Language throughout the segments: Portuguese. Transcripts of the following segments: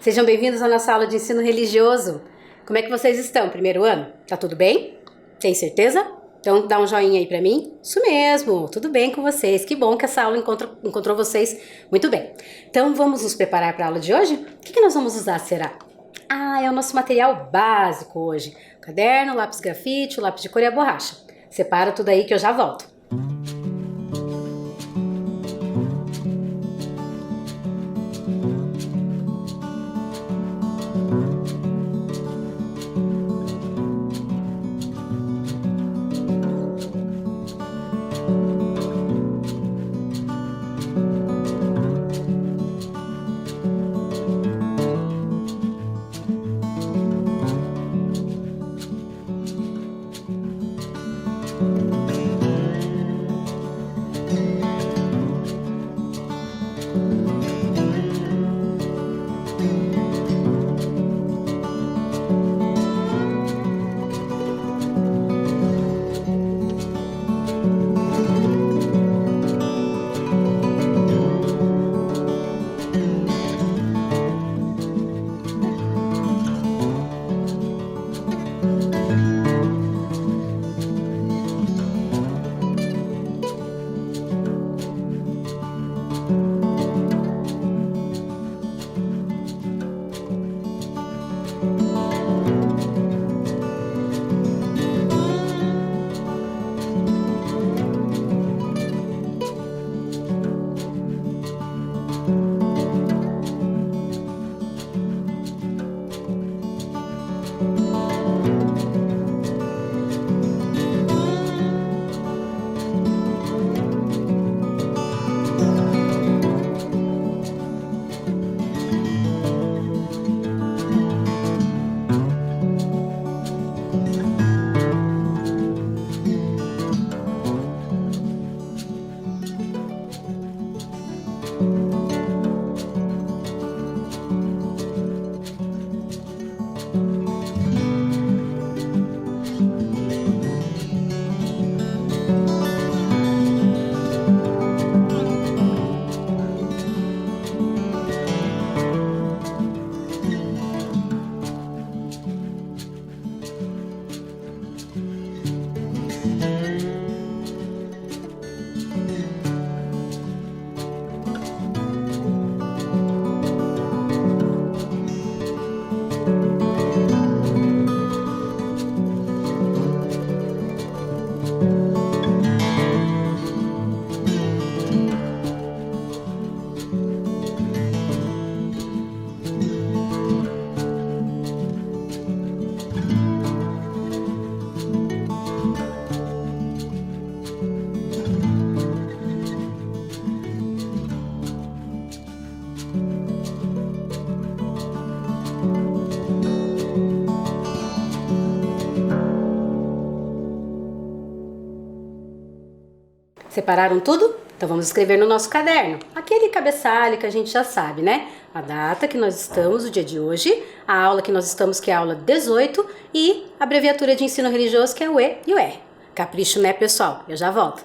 Sejam bem-vindos à nossa aula de ensino religioso. Como é que vocês estão? Primeiro ano? Tá tudo bem? Tem certeza? Então dá um joinha aí pra mim. Isso mesmo, tudo bem com vocês. Que bom que essa aula encontrou vocês muito bem. Então vamos nos preparar para a aula de hoje? O que nós vamos usar, será? É o nosso material básico hoje. O caderno, lápis grafite, o lápis de cor e a borracha. Separa tudo aí que eu já volto. Separaram tudo? Então vamos escrever no nosso caderno. Aquele cabeçalho que a gente já sabe, né? A data que nós estamos, o dia de hoje, a aula que nós estamos, que é a aula 18, e a abreviatura de ensino religioso, que é o E e o R. Capricho, né, pessoal? Eu já volto.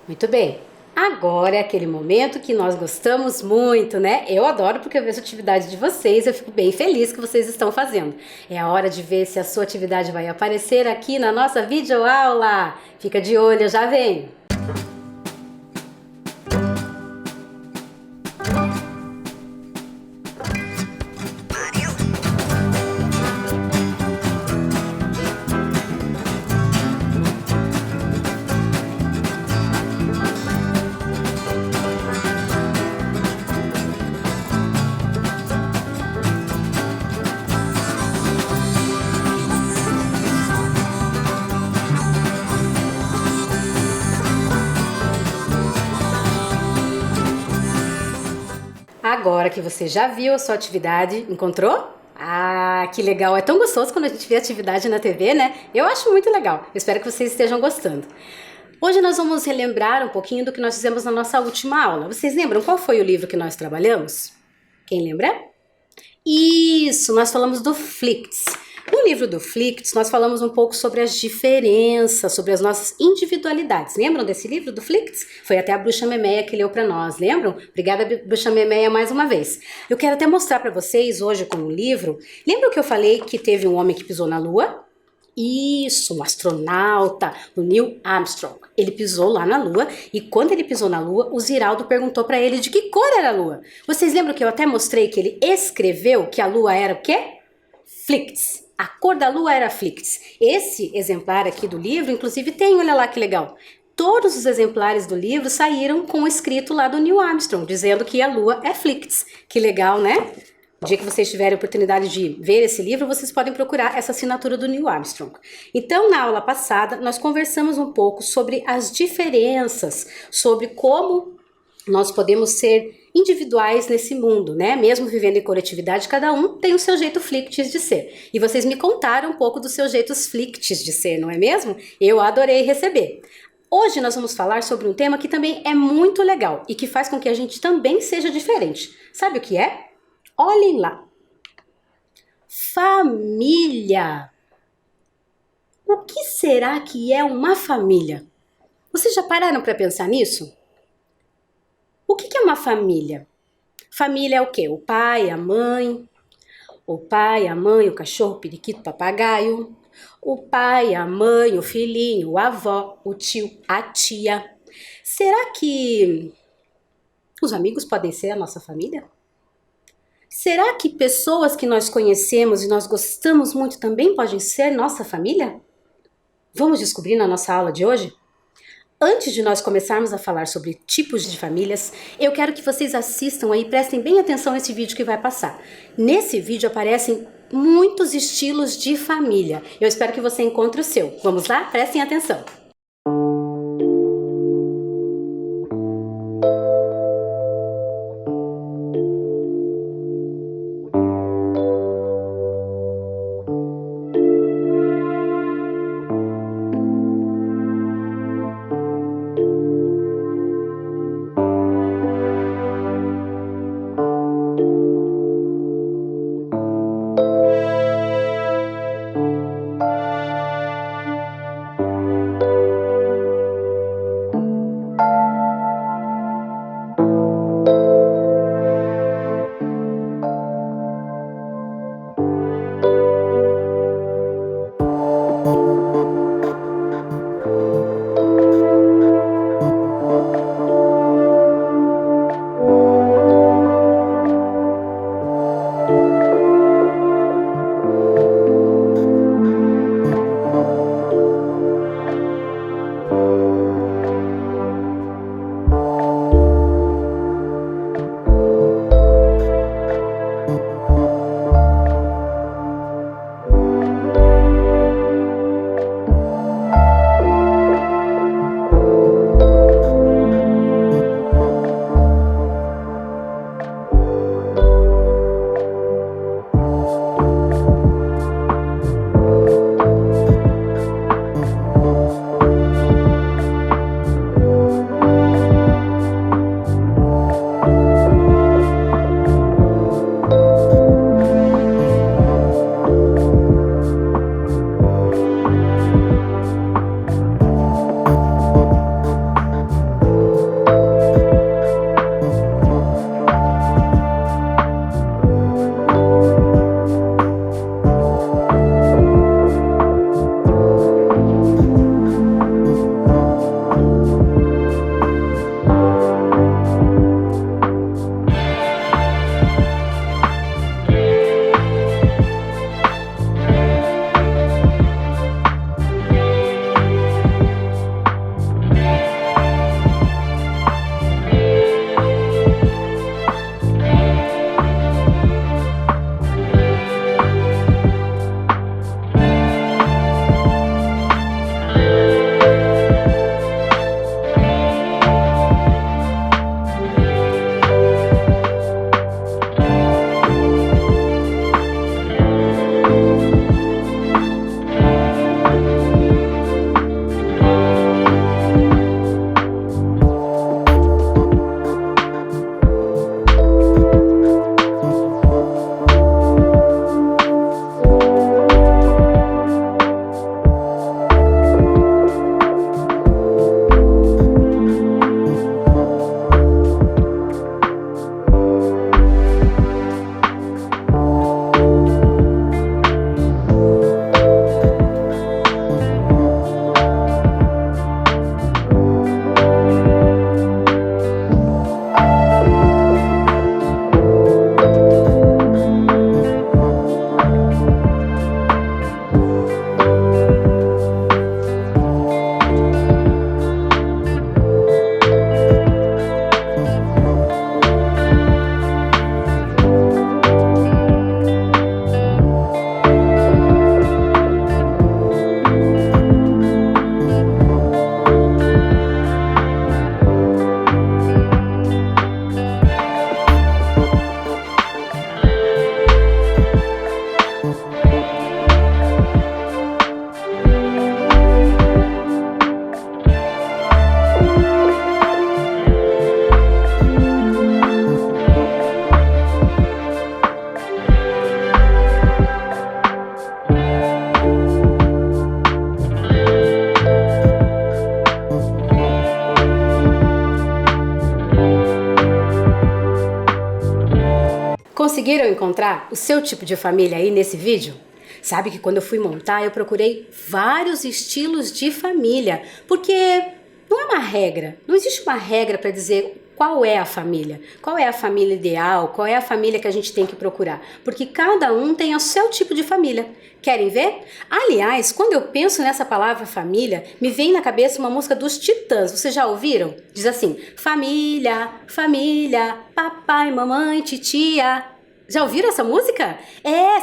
Muito bem. Agora é aquele momento que nós gostamos muito, né? Eu adoro porque eu vejo a atividade de vocês, eu fico bem feliz que vocês estão fazendo. É a hora de ver se a sua atividade vai aparecer aqui na nossa videoaula. Fica de olho, eu já venho. Agora que você já viu a sua atividade, encontrou? Ah, que legal! É tão gostoso quando a gente vê atividade na TV, né? Eu acho muito legal. Eu espero que vocês estejam gostando. Hoje nós vamos relembrar um pouquinho do que nós fizemos na nossa última aula. Vocês lembram qual foi o livro que nós trabalhamos? Quem lembra? Isso, nós falamos do Flicts. No livro do Flicts, nós falamos um pouco sobre as diferenças, sobre as nossas individualidades. Lembram desse livro do Flicts? Foi até a Bruxa Memeia que leu para nós, lembram? Obrigada, Bruxa Memeia, mais uma vez. Eu quero até mostrar para vocês hoje com o livro. Lembram que eu falei que teve um homem que pisou na Lua? Isso, um astronauta, o Neil Armstrong. Ele pisou lá na Lua e quando ele pisou na Lua, o Ziraldo perguntou para ele de que cor era a Lua. Vocês lembram que eu até mostrei que ele escreveu que a Lua era o quê? Flicts. A cor da Lua era Flicts. Esse exemplar aqui do livro, inclusive, tem, olha lá que legal. Todos os exemplares do livro saíram com o escrito lá do Neil Armstrong, dizendo que a Lua é Flicts. Que legal, né? No dia que vocês tiverem a oportunidade de ver esse livro, vocês podem procurar essa assinatura do Neil Armstrong. Então, na aula passada, nós conversamos um pouco sobre as diferenças, sobre como nós podemos ser individuais nesse mundo, né? Mesmo vivendo em coletividade, cada um tem o seu jeito Flicts de ser. E vocês me contaram um pouco dos seus jeitos Flicts de ser, não é mesmo? Eu adorei receber. Hoje nós vamos falar sobre um tema que também é muito legal e que faz com que a gente também seja diferente. Sabe o que é? Olhem lá. Família. O que será que é uma família? Vocês já pararam para pensar nisso? O que é uma família? Família é o quê? O pai, a mãe, o cachorro, o periquito, o papagaio, o pai, a mãe, o filhinho, o avó, o tio, a tia. Será que os amigos podem ser a nossa família? Será que pessoas que nós conhecemos e nós gostamos muito também podem ser nossa família? Vamos descobrir na nossa aula de hoje? Antes de nós começarmos a falar sobre tipos de famílias, eu quero que vocês assistam aí, prestem bem atenção nesse vídeo que vai passar. Nesse vídeo aparecem muitos estilos de família. Eu espero que você encontre o seu. Vamos lá? Prestem atenção. Conseguiram encontrar o seu tipo de família aí nesse vídeo? Sabe que quando eu fui montar, eu procurei vários estilos de família, porque não é uma regra, não existe uma regra para dizer qual é a família ideal, qual é a família que a gente tem que procurar, porque cada um tem o seu tipo de família. Querem ver? Aliás, quando eu penso nessa palavra família, me vem na cabeça uma música dos Titãs. Vocês já ouviram? Diz assim: família, família, papai, mamãe, titia. Já ouviram essa música?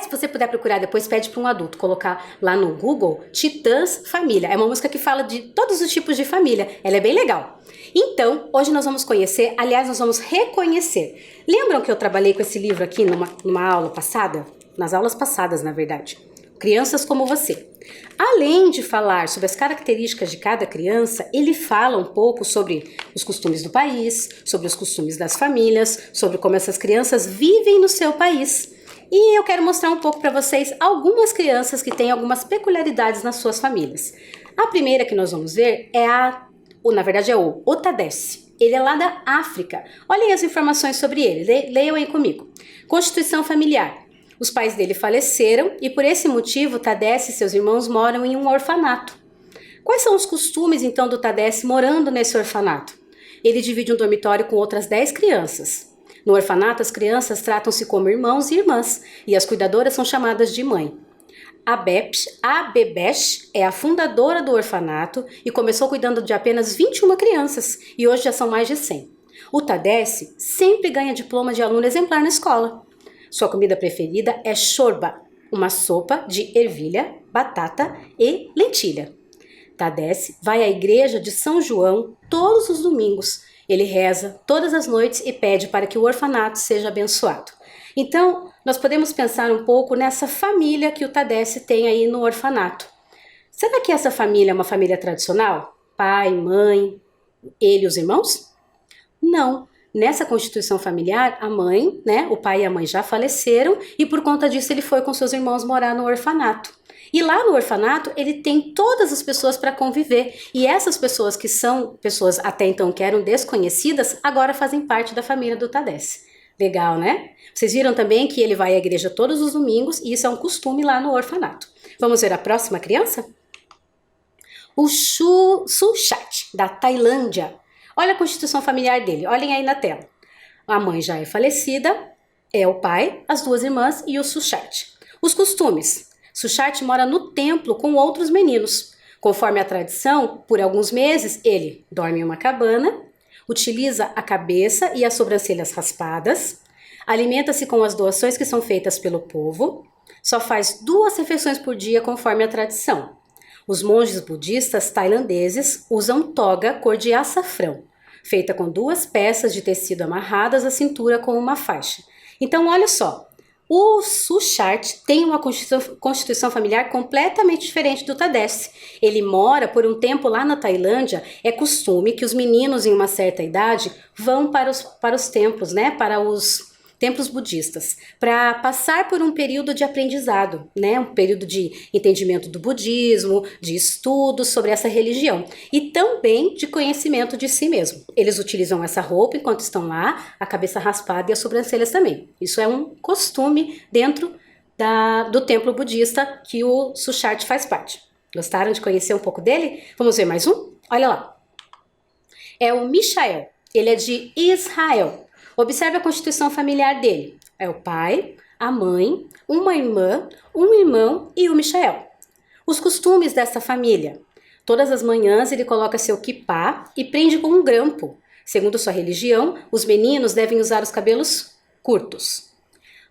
Se você puder procurar depois, pede para um adulto colocar lá no Google Titãs Família. É uma música que fala de todos os tipos de família. Ela é bem legal. Então, hoje nós vamos conhecer, aliás, nós vamos reconhecer. Lembram que eu trabalhei com esse livro aqui numa aula passada? Nas aulas passadas, na verdade. Crianças como você. Além de falar sobre as características de cada criança, ele fala um pouco sobre os costumes do país, sobre os costumes das famílias, sobre como essas crianças vivem no seu país. E eu quero mostrar um pouco para vocês algumas crianças que têm algumas peculiaridades nas suas famílias. A primeira que nós vamos ver é o Tadesse. Ele é lá da África. Olhem as informações sobre ele, leiam aí comigo. Constituição familiar. Os pais dele faleceram e por esse motivo Tadesse e seus irmãos moram em um orfanato. Quais são os costumes então do Tadesse morando nesse orfanato? Ele divide um dormitório com outras 10 crianças. No orfanato as crianças tratam-se como irmãos e irmãs e as cuidadoras são chamadas de mãe. A Bebesh é a fundadora do orfanato e começou cuidando de apenas 21 crianças e hoje já são mais de 100. O Tadesse sempre ganha diploma de aluno exemplar na escola. Sua comida preferida é shorba, uma sopa de ervilha, batata e lentilha. Tadesse vai à igreja de São João todos os domingos. Ele reza todas as noites e pede para que o orfanato seja abençoado. Então, nós podemos pensar um pouco nessa família que o Tadesse tem aí no orfanato. Será que essa família é uma família tradicional? Pai, mãe, ele e os irmãos? Não. Nessa constituição familiar, a mãe, o pai e a mãe já faleceram e por conta disso ele foi com seus irmãos morar no orfanato. E lá no orfanato ele tem todas as pessoas para conviver e essas pessoas que são pessoas até então que eram desconhecidas, agora fazem parte da família do Tadesse. Legal, né? Vocês viram também que ele vai à igreja todos os domingos e isso é um costume lá no orfanato. Vamos ver a próxima criança? O Suchat, da Tailândia. Olha a constituição familiar dele, olhem aí na tela. A mãe já é falecida, é o pai, as 2 irmãs e o Suchat. Os costumes. Suchat mora no templo com outros meninos. Conforme a tradição, por alguns meses ele dorme em uma cabana, utiliza a cabeça e as sobrancelhas raspadas, alimenta-se com as doações que são feitas pelo povo, só faz 2 refeições por dia conforme a tradição. Os monges budistas tailandeses usam toga cor de açafrão, feita com 2 peças de tecido amarradas à cintura com uma faixa. Então, olha só, o Suchat tem uma constituição familiar completamente diferente do Tadesse. Ele mora por um tempo lá na Tailândia. É costume que os meninos em uma certa idade vão para os templos, para os templos budistas, para passar por um período de aprendizado, um período de entendimento do budismo, de estudos sobre essa religião e também de conhecimento de si mesmo. Eles utilizam essa roupa enquanto estão lá, a cabeça raspada e as sobrancelhas também. Isso é um costume dentro do templo budista que o Suchat faz parte. Gostaram de conhecer um pouco dele? Vamos ver mais um? Olha lá. É o Michael, ele é de Israel. Observe a constituição familiar dele. É o pai, a mãe, uma irmã, um irmão e o Michael. Os costumes dessa família. Todas as manhãs ele coloca seu kippá e prende com um grampo. Segundo sua religião, os meninos devem usar os cabelos curtos.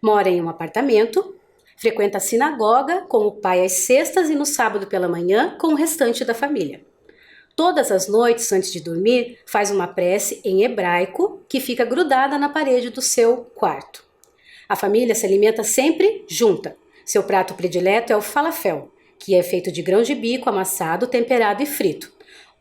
Mora em um apartamento, frequenta a sinagoga com o pai às sextas e no sábado pela manhã com o restante da família. Todas as noites, antes de dormir, faz uma prece em hebraico que fica grudada na parede do seu quarto. A família se alimenta sempre junta. Seu prato predileto é o falafel, que é feito de grão de bico amassado, temperado e frito.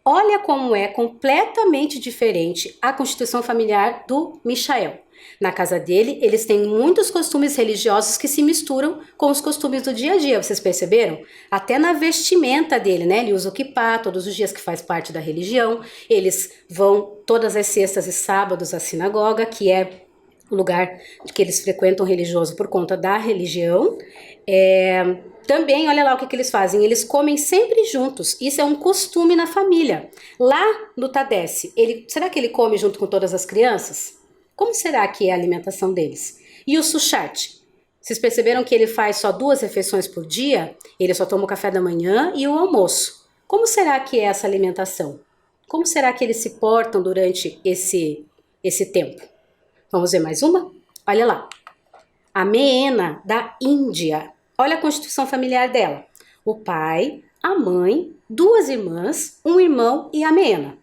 Olha como é completamente diferente a constituição familiar do Michael. Na casa dele, eles têm muitos costumes religiosos que se misturam com os costumes do dia a dia, vocês perceberam? Até na vestimenta dele, Ele usa o kippá todos os dias, que faz parte da religião. Eles vão todas as sextas e sábados à sinagoga, que é o lugar que eles frequentam religioso por conta da religião. Também, olha lá o que eles fazem, eles comem sempre juntos, isso é um costume na família. Lá no Tadesse, será que ele come junto com todas as crianças? Como será que é a alimentação deles? E o Suchat? Vocês perceberam que ele faz só 2 refeições por dia? Ele só toma o café da manhã e o almoço. Como será que é essa alimentação? Como será que eles se portam durante esse tempo? Vamos ver mais uma? Olha lá. A Meena da Índia. Olha a constituição familiar dela. O pai, a mãe, 2 irmãs, um irmão e a Meena.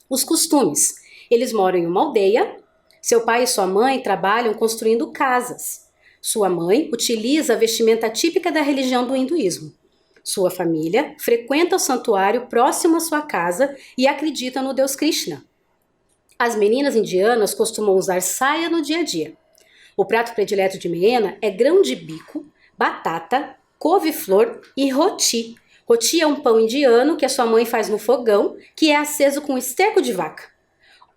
Os costumes. Eles moram em uma aldeia. Seu pai e sua mãe trabalham construindo casas. Sua mãe utiliza a vestimenta típica da religião do hinduísmo. Sua família frequenta o santuário próximo à sua casa e acredita no deus Krishna. As meninas indianas costumam usar saia no dia a dia. O prato predileto de Meena é grão de bico, batata, couve-flor e roti. Roti é um pão indiano que a sua mãe faz no fogão, que é aceso com esterco de vaca.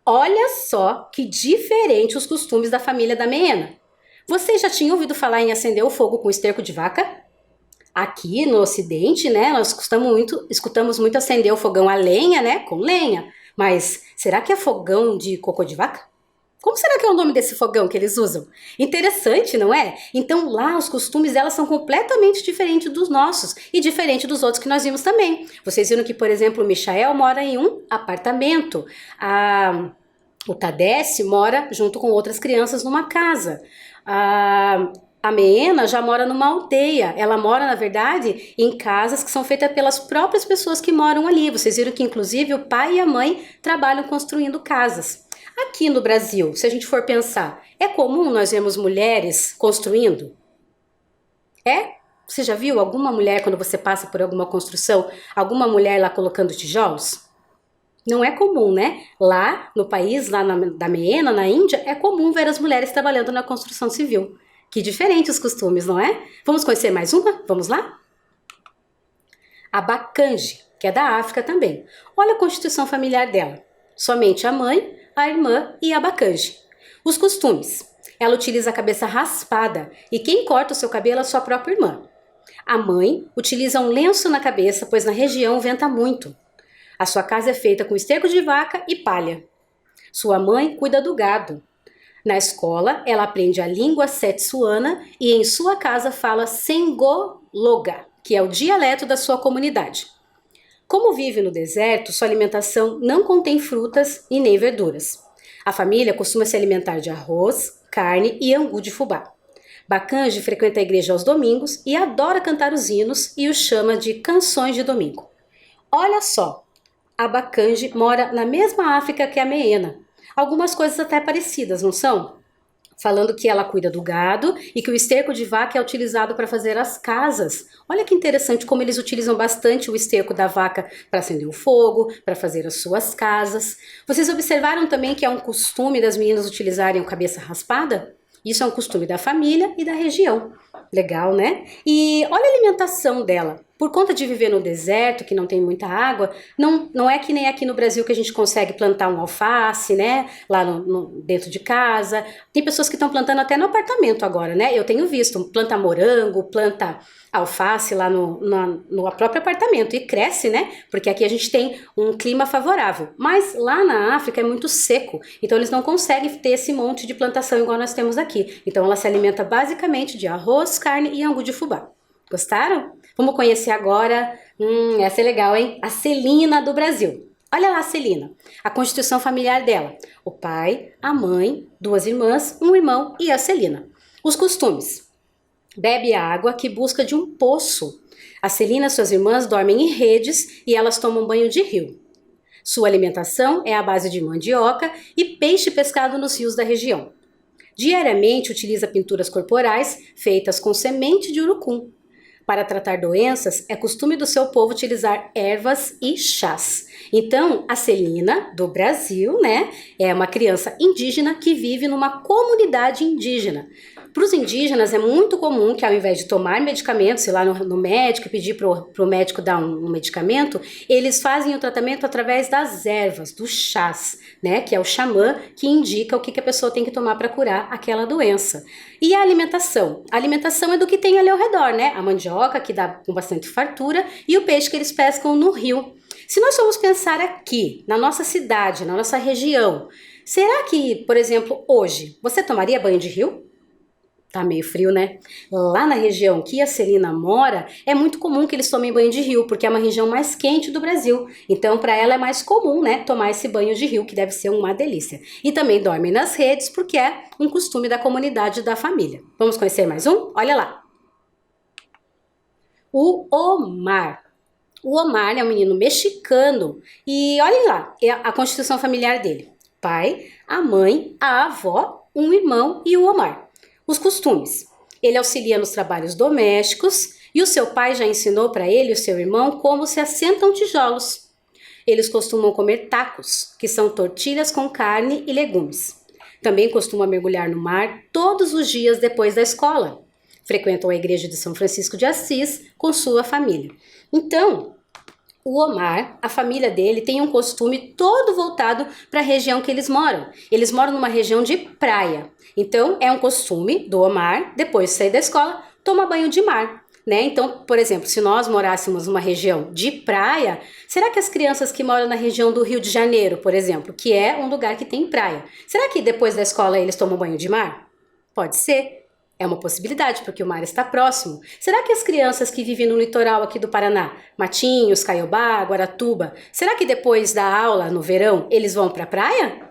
Olha só que diferente os costumes da família da Meena. Vocês já tinham ouvido falar em acender o fogo com esterco de vaca? Aqui no Ocidente, né, nós escutamos muito acender o fogão a lenha, né, com lenha. Mas será que é fogão de cocô de vaca? Como será que é o nome desse fogão que eles usam? Interessante, não é? Então lá os costumes delas são completamente diferentes dos nossos e diferente dos outros que nós vimos também. Vocês viram que, por exemplo, o Michael mora em um apartamento. O Tadesse mora junto com outras crianças numa casa. A Meena já mora numa aldeia. Ela mora, na verdade, em casas que são feitas pelas próprias pessoas que moram ali. Vocês viram que, inclusive, o pai e a mãe trabalham construindo casas. Aqui no Brasil, se a gente for pensar, é comum nós vermos mulheres construindo? Você já viu alguma mulher, quando você passa por alguma construção, alguma mulher lá colocando tijolos? Não é comum, né? Lá no país, lá da Meena, na Índia, é comum ver as mulheres trabalhando na construção civil. Que diferentes os costumes, não é? Vamos conhecer mais uma? Vamos lá? A Bakanji, que é da África também. Olha a constituição familiar dela. Somente a mãe, a irmã e a Bakanji. Os costumes. Ela utiliza a cabeça raspada e quem corta o seu cabelo é a sua própria irmã. A mãe utiliza um lenço na cabeça, pois na região venta muito. A sua casa é feita com esterco de vaca e palha. Sua mãe cuida do gado. Na escola, ela aprende a língua setsuana e em sua casa fala Sengologa, que é o dialeto da sua comunidade. Como vive no deserto, sua alimentação não contém frutas e nem verduras. A família costuma se alimentar de arroz, carne e angu de fubá. Bakanji frequenta a igreja aos domingos e adora cantar os hinos e os chama de canções de domingo. Olha só, a Bakanji mora na mesma África que a Meena. Algumas coisas até parecidas, não são? Falando que ela cuida do gado e que o esterco de vaca é utilizado para fazer as casas. Olha que interessante como eles utilizam bastante o esterco da vaca para acender o fogo, para fazer as suas casas. Vocês observaram também que é um costume das meninas utilizarem a cabeça raspada? Isso é um costume da família e da região. Legal, né? E olha a alimentação dela. Por conta de viver no deserto, que não tem muita água, não é que nem aqui no Brasil que a gente consegue plantar um alface, né? Lá dentro de casa. Tem pessoas que estão plantando até no apartamento agora, né? Eu tenho visto, planta morango, planta alface lá no próprio apartamento e cresce, né? Porque aqui a gente tem um clima favorável. Mas lá na África é muito seco, então eles não conseguem ter esse monte de plantação igual nós temos aqui. Então ela se alimenta basicamente de arroz, carne e angu de fubá. Gostaram? Vamos conhecer agora, essa é legal, hein? A Celina do Brasil. Olha lá a Celina, a constituição familiar dela. O pai, a mãe, 2 irmãs, um irmão e a Celina. Os costumes. Bebe a água que busca de um poço. A Celina e suas irmãs dormem em redes e elas tomam banho de rio. Sua alimentação é à base de mandioca e peixe pescado nos rios da região. Diariamente utiliza pinturas corporais feitas com semente de urucum. Para tratar doenças, é costume do seu povo utilizar ervas e chás. Então, a Celina, do Brasil, né, é uma criança indígena que vive numa comunidade indígena. Para os indígenas é muito comum que ao invés de tomar medicamentos, ir lá no médico e pedir para o médico dar um medicamento, eles fazem o tratamento através das ervas, dos chás, né, que é o xamã que indica o que a pessoa tem que tomar para curar aquela doença. E a alimentação? A alimentação é do que tem ali ao redor, né? A mandioca, que dá com bastante fartura, e o peixe que eles pescam no rio. Se nós formos pensar aqui, na nossa cidade, na nossa região, será que, por exemplo, hoje, você tomaria banho de rio? Tá meio frio, né? Lá na região que a Celina mora, é muito comum que eles tomem banho de rio, porque é uma região mais quente do Brasil. Então, para ela é mais comum, né, tomar esse banho de rio, que deve ser uma delícia. E também dorme nas redes, porque é um costume da comunidade da família. Vamos conhecer mais um? Olha lá. O Omar. O Omar é um menino mexicano e olhem lá, é a constituição familiar dele. Pai, a mãe, a avó, um irmão e o Omar. Os costumes. Ele auxilia nos trabalhos domésticos e o seu pai já ensinou para ele e o seu irmão como se assentam tijolos. Eles costumam comer tacos, que são tortilhas com carne e legumes. Também costumam mergulhar no mar todos os dias depois da escola. Frequentam a igreja de São Francisco de Assis com sua família. Então, o Omar, a família dele, tem um costume todo voltado para a região que eles moram. Eles moram numa região de praia. Então, é um costume do Omar, depois de sair da escola, tomar banho de mar, né? Então, por exemplo, se nós morássemos numa região de praia, será que as crianças que moram na região do Rio de Janeiro, por exemplo, que é um lugar que tem praia, será que depois da escola eles tomam banho de mar? Pode ser. É uma possibilidade, porque o mar está próximo. Será que as crianças que vivem no litoral aqui do Paraná, Matinhos, Caiobá, Guaratuba, será que depois da aula, no verão, eles vão para a praia?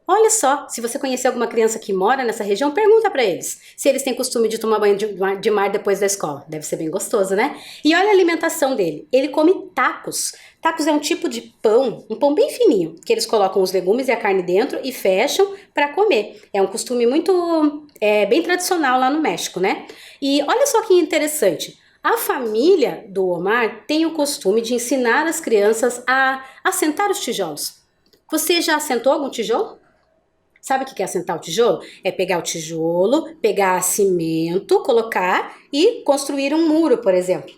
Olha só, se você conhecer alguma criança que mora nessa região, pergunta para eles se eles têm costume de tomar banho de mar depois da escola. Deve ser bem gostoso, né? E olha a alimentação dele. Ele come tacos. Tacos é um tipo de pão, um pão bem fininho, que eles colocam os legumes e a carne dentro e fecham para comer. É um costume muito, bem tradicional lá no México, né? E olha só que interessante. A família do Omar tem o costume de ensinar as crianças a assentar os tijolos. Você já assentou algum tijolo? Sabe o que é assentar o tijolo? É pegar o tijolo, pegar cimento, colocar e construir um muro, por exemplo.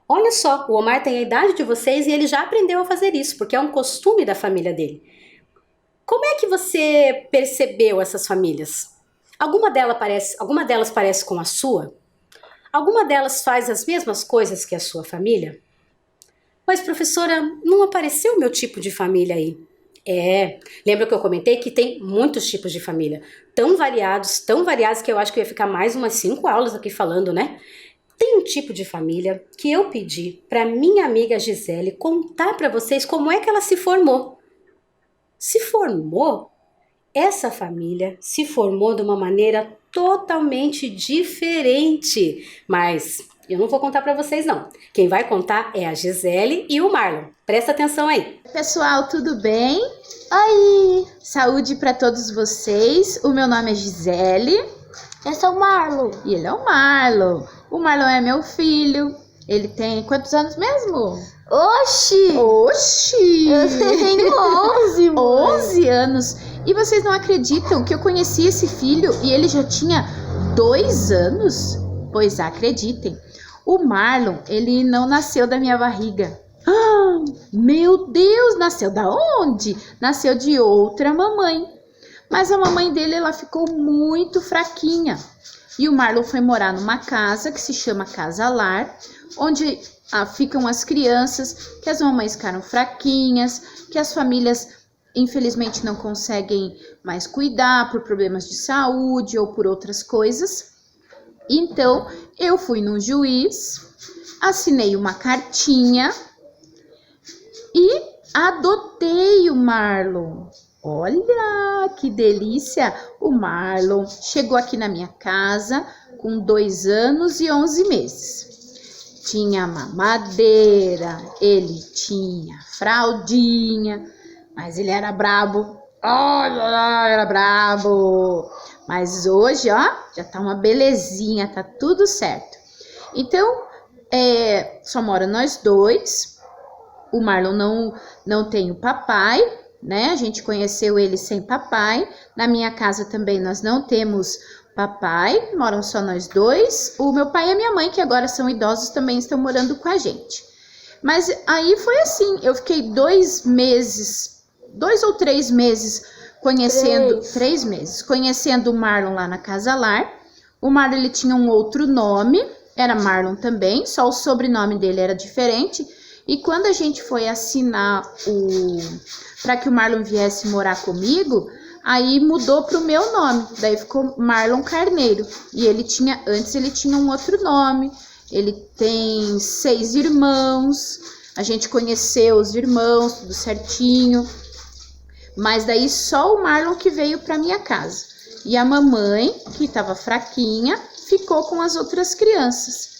Olha só, o Omar tem a idade de vocês e ele já aprendeu a fazer isso, porque é um costume da família dele. Como é que você percebeu essas famílias? Alguma delas parece com a sua? Alguma delas faz as mesmas coisas que a sua família? Mas, professora, não apareceu o meu tipo de família aí. Lembra que eu comentei que tem muitos tipos de família, tão variados que eu acho que eu ia ficar mais umas 5 aulas aqui falando, né? Tem um tipo de família que eu pedi para minha amiga Gisele contar para vocês como é que ela se formou. Se formou? Essa família se formou de uma maneira totalmente diferente, mas eu não vou contar para vocês não. Quem vai contar é a Gisele e o Marlon. Presta atenção aí. Pessoal, tudo bem? Oi! Saúde para todos vocês. O meu nome é Gisele. Eu sou o Marlon. E ele é o Marlon. O Marlon é meu filho. Ele tem quantos anos mesmo? Oxi! Eu tenho 11, mãe. 11 anos. E vocês não acreditam que eu conheci esse filho e ele já tinha 2 anos? Pois acreditem. O Marlon, ele não nasceu da minha barriga. Meu Deus, nasceu da onde? Nasceu de outra mamãe. Mas a mamãe dele, ela ficou muito fraquinha. E o Marlon foi morar numa casa que se chama Casa Lar, onde ficam as crianças que as mamães ficaram fraquinhas, que as famílias infelizmente não conseguem mais cuidar por problemas de saúde ou por outras coisas. Então, eu fui num juiz, assinei uma cartinha e adotei o Marlon. Olha, que delícia! O Marlon chegou aqui na minha casa com 2 anos e 11 meses. Tinha mamadeira, ele tinha fraldinha, mas ele era brabo. Olha, era brabo! Mas hoje, ó, já tá uma belezinha, tá tudo certo. Então, Só mora nós dois. O Marlon não tem o papai, né? A gente conheceu ele sem papai. Na minha casa também nós não temos papai, moram só nós dois. O meu pai e a minha mãe, que agora são idosos, também estão morando com a gente. Mas aí foi assim, eu fiquei 2 ou 3 meses conhecendo, 3 meses, conhecendo o Marlon lá na Casa Lar. O Marlon, ele tinha um outro nome, era Marlon também, só o sobrenome dele era diferente. E quando a gente foi assinar para que o Marlon viesse morar comigo, aí mudou pro meu nome, daí ficou Marlon Carneiro. E antes ele tinha um outro nome. Ele tem 6 irmãos, a gente conheceu os irmãos, tudo certinho. Mas daí só o Marlon que veio pra minha casa. E a mamãe, que tava fraquinha, ficou com as outras crianças.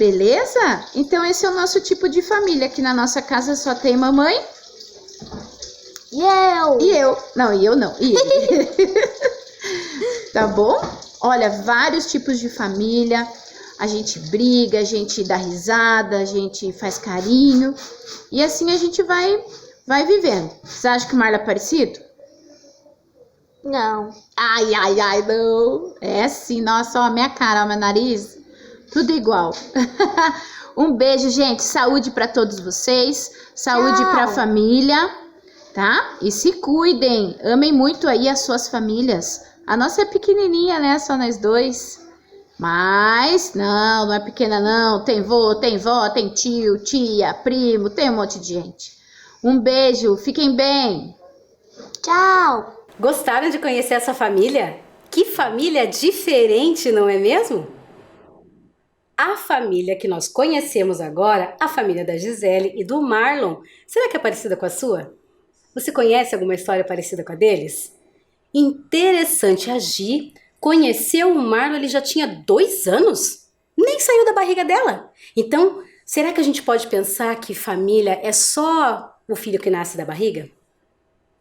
Beleza? Então esse é o nosso tipo de família. Aqui na nossa casa só tem mamãe. E eu? E eu. Não, e eu não. E ele. Tá bom? Olha, vários tipos de família. A gente briga, a gente dá risada, a gente faz carinho. E assim a gente vai vivendo. Você acha que o Marlon é parecido? Não. Ai, não. É sim, nossa, ó, minha cara, ó, meu nariz. Tudo igual. Um beijo, gente. Saúde pra todos vocês. Saúde pra família, tá? E se cuidem. Amem muito aí as suas famílias. A nossa é pequenininha, né? Só nós dois. Mas, não é pequena não, tem vô, tem vó, tem tio, tia, primo, tem um monte de gente. Um beijo, fiquem bem. Tchau. Gostaram de conhecer essa família? Que família diferente, não é mesmo? A família que nós conhecemos agora, a família da Gisele e do Marlon, será que é parecida com a sua? Você conhece alguma história parecida com a deles? Interessante, a Gi conheceu o Marlon, ele já tinha 2 anos? Nem saiu da barriga dela. Então, será que a gente pode pensar que família é só o filho que nasce da barriga?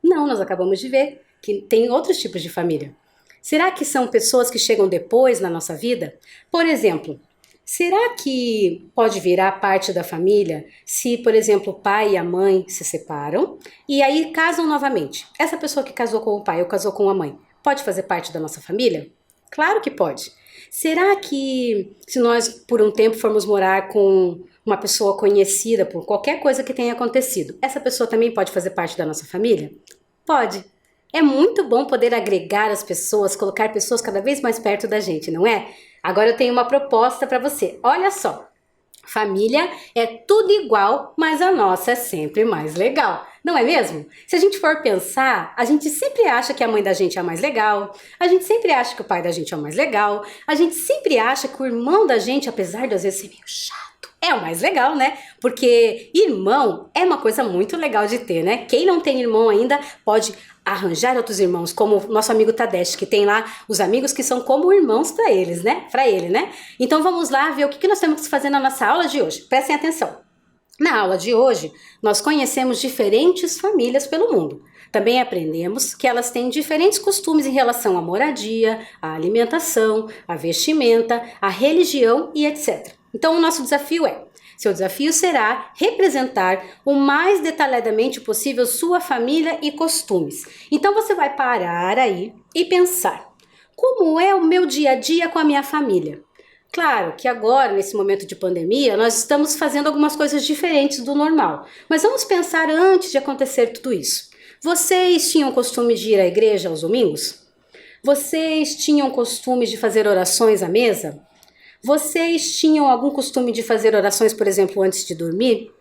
Não, nós acabamos de ver que tem outros tipos de família. Será que são pessoas que chegam depois na nossa vida? Por exemplo, será que pode virar parte da família se, por exemplo, o pai e a mãe se separam e aí casam novamente? Essa pessoa que casou com o pai ou casou com a mãe, pode fazer parte da nossa família? Claro que pode. Será que se nós por um tempo formos morar com uma pessoa conhecida por qualquer coisa que tenha acontecido, essa pessoa também pode fazer parte da nossa família? Pode. É muito bom poder agregar as pessoas, colocar pessoas cada vez mais perto da gente, não é? Agora eu tenho uma proposta para você. Olha só. Família é tudo igual, mas a nossa é sempre mais legal. Não é mesmo? Se a gente for pensar, a gente sempre acha que a mãe da gente é a mais legal, a gente sempre acha que o pai da gente é o mais legal, a gente sempre acha que o irmão da gente, apesar de às vezes ser meio chato, é o mais legal, né? Porque irmão é uma coisa muito legal de ter, né? Quem não tem irmão ainda pode arranjar outros irmãos, como o nosso amigo Tadeste, que tem lá os amigos que são como irmãos para eles, né? Para ele, né? Então vamos lá ver o que nós temos que fazer na nossa aula de hoje. Prestem atenção. Na aula de hoje, nós conhecemos diferentes famílias pelo mundo. Também aprendemos que elas têm diferentes costumes em relação à moradia, à alimentação, à vestimenta, à religião e etc. Então o nosso desafio seu desafio será representar o mais detalhadamente possível sua família e costumes. Então você vai parar aí e pensar, como é o meu dia a dia com a minha família? Claro que agora, nesse momento de pandemia, nós estamos fazendo algumas coisas diferentes do normal. Mas vamos pensar antes de acontecer tudo isso. Vocês tinham costume de ir à igreja aos domingos? Vocês tinham costume de fazer orações à mesa? Vocês tinham algum costume de fazer orações, por exemplo, antes de dormir?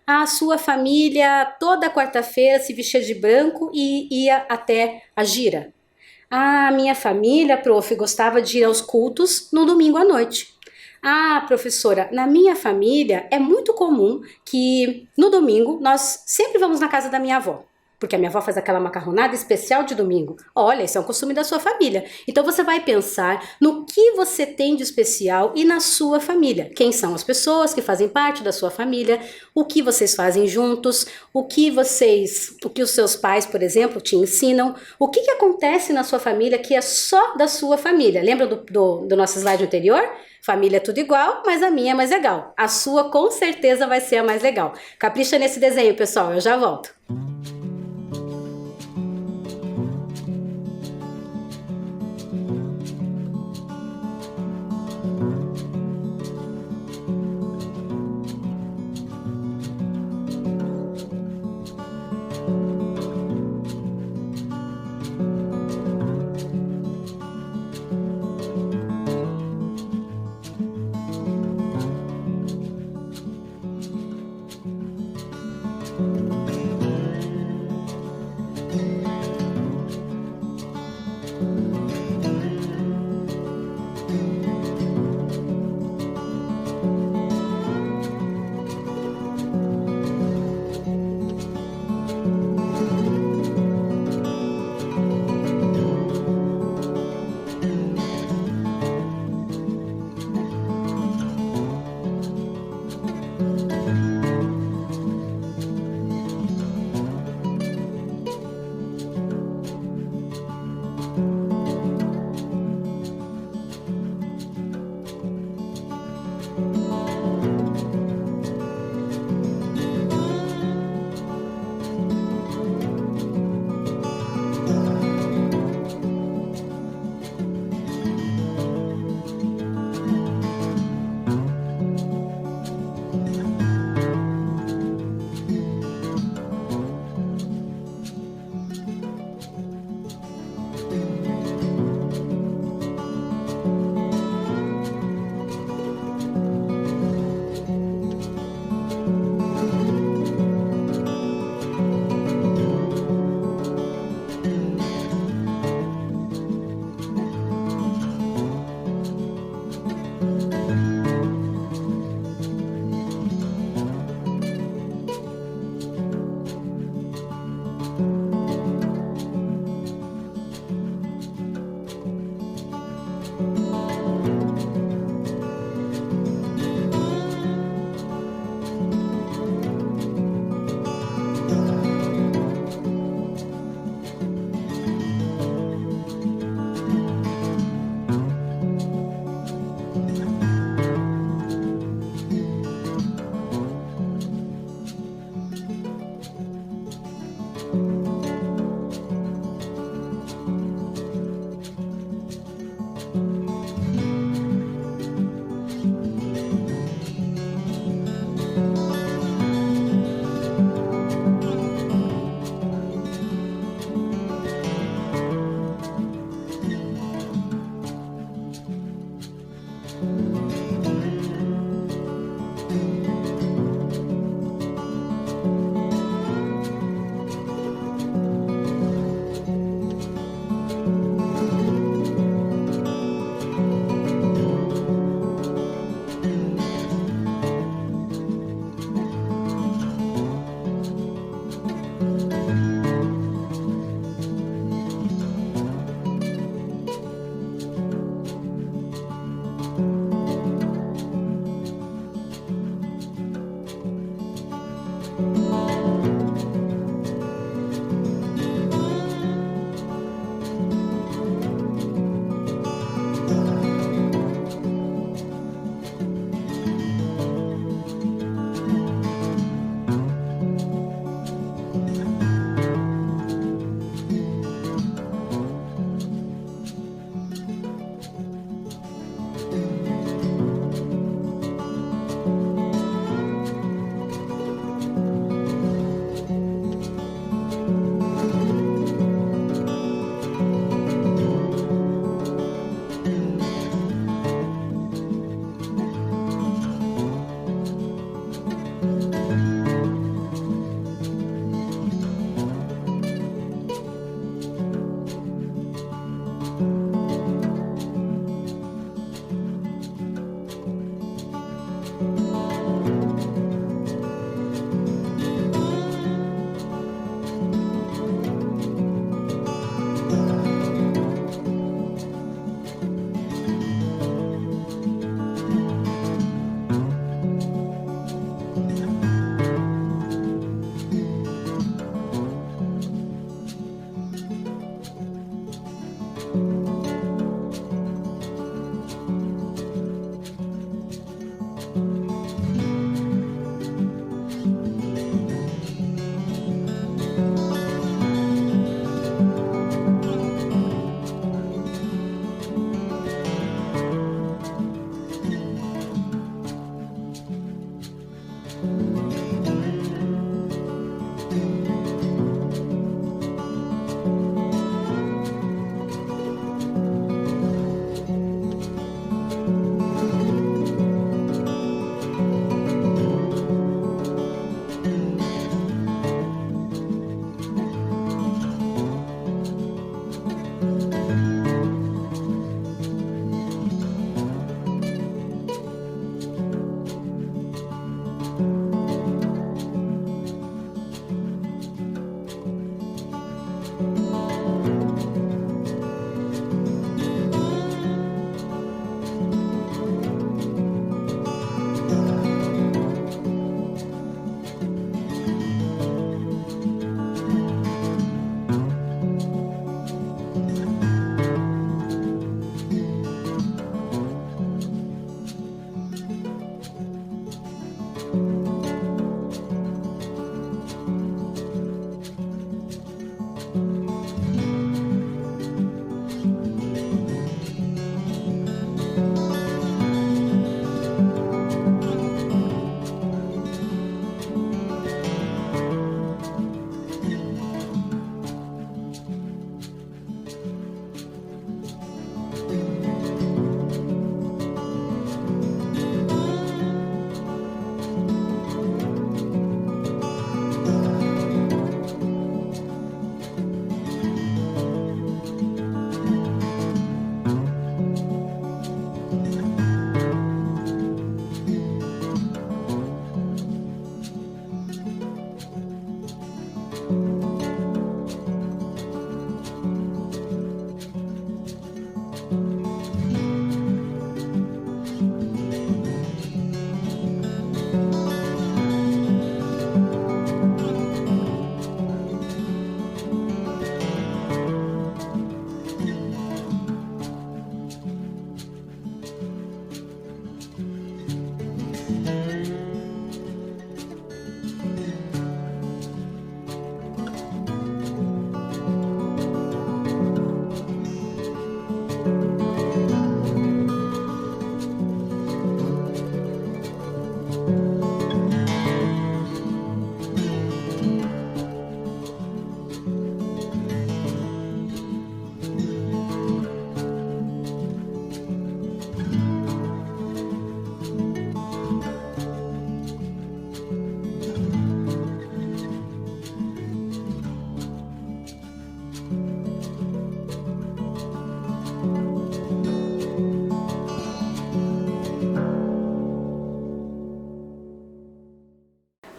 A sua família toda quarta-feira se vestia de branco e ia até a gira? A minha família, prof, gostava de ir aos cultos no domingo à noite. Ah, professora, na minha família é muito comum que no domingo nós sempre vamos na casa da minha avó. porque a minha avó faz aquela macarronada especial de domingo. Olha, isso é um costume da sua família. Então você vai pensar no que você tem de especial e na sua família. Quem são as pessoas que fazem parte da sua família, o que vocês fazem juntos, o que os seus pais, por exemplo, te ensinam, o que acontece na sua família que é só da sua família. Lembra do nosso slide anterior? Família é tudo igual, mas a minha é mais legal. A sua com certeza vai ser a mais legal. Capricha nesse desenho, pessoal, eu já volto.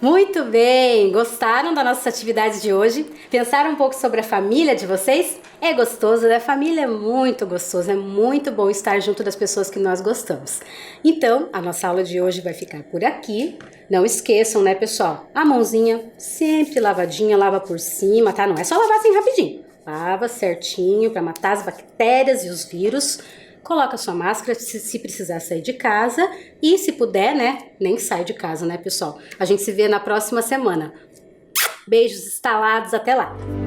Muito bem! Gostaram das nossas atividades de hoje? Pensaram um pouco sobre a família de vocês? É gostoso, né? Família é muito gostoso, é muito bom estar junto das pessoas que nós gostamos. Então, a nossa aula de hoje vai ficar por aqui. Não esqueçam, né, pessoal? A mãozinha sempre lavadinha, lava por cima, tá? Não é só lavar assim rapidinho. Lava certinho para matar as bactérias e os vírus. Coloca sua máscara se precisar sair de casa e se puder, né, nem sai de casa, né, pessoal? A gente se vê na próxima semana. Beijos estalados, até lá!